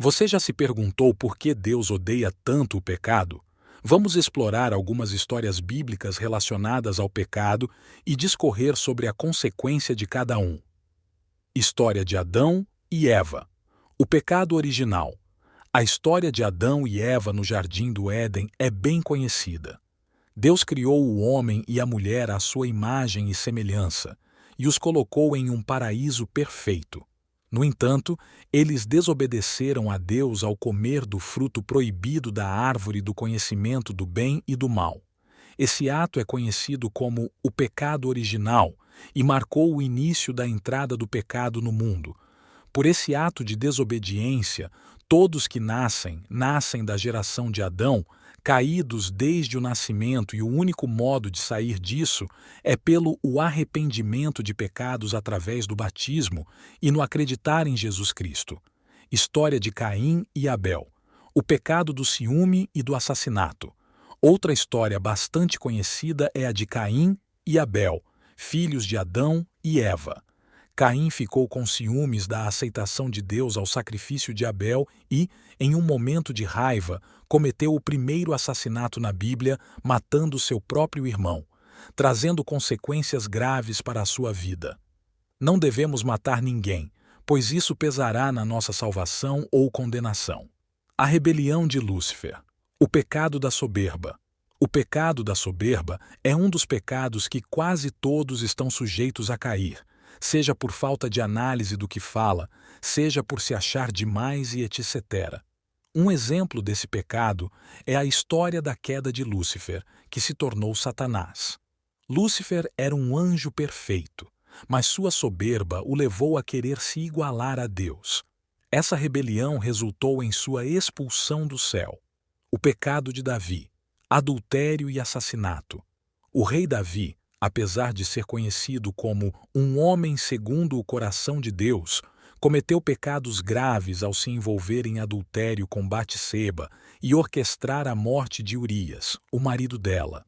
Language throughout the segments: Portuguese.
Você já se perguntou por que Deus odeia tanto o pecado? Vamos explorar algumas histórias bíblicas relacionadas ao pecado e discorrer sobre a consequência de cada um. História de Adão e Eva. O pecado original. A história de Adão e Eva no Jardim do Éden é bem conhecida. Deus criou o homem e a mulher à sua imagem e semelhança e os colocou em um paraíso perfeito. No entanto, eles desobedeceram a Deus ao comer do fruto proibido da árvore do conhecimento do bem e do mal. Esse ato é conhecido como o pecado original e marcou o início da entrada do pecado no mundo. Por esse ato de desobediência, todos que nascem da geração de Adão, caídos desde o nascimento, e o único modo de sair disso é pelo arrependimento de pecados através do batismo e no acreditar em Jesus Cristo. História de Caim e Abel. O pecado do ciúme e do assassinato. Outra história bastante conhecida é a de Caim e Abel, filhos de Adão e Eva. Caim ficou com ciúmes da aceitação de Deus ao sacrifício de Abel e, em um momento de raiva, cometeu o primeiro assassinato na Bíblia, matando seu próprio irmão, trazendo consequências graves para a sua vida. Não devemos matar ninguém, pois isso pesará na nossa salvação ou condenação. A rebelião de Lúcifer. O pecado da soberba. O pecado da soberba é um dos pecados que quase todos estão sujeitos a cair, seja por falta de análise do que fala, seja por se achar demais e etc. Um exemplo desse pecado é a história da queda de Lúcifer, que se tornou Satanás. Lúcifer era um anjo perfeito, mas sua soberba o levou a querer se igualar a Deus. Essa rebelião resultou em sua expulsão do céu. O pecado de Davi. Adultério e assassinato. O rei Davi, apesar de ser conhecido como um homem segundo o coração de Deus, cometeu pecados graves ao se envolver em adultério com Batseba e orquestrar a morte de Urias, o marido dela.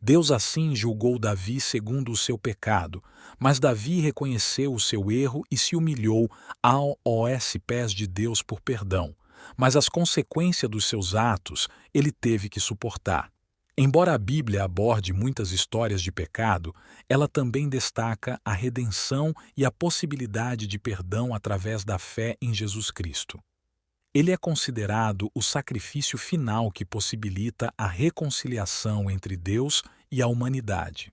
Deus assim julgou Davi segundo o seu pecado, mas Davi reconheceu o seu erro e se humilhou aos pés de Deus por perdão, mas as consequências dos seus atos ele teve que suportar. Embora a Bíblia aborde muitas histórias de pecado, ela também destaca a redenção e a possibilidade de perdão através da fé em Jesus Cristo. Ele é considerado o sacrifício final que possibilita a reconciliação entre Deus e a humanidade.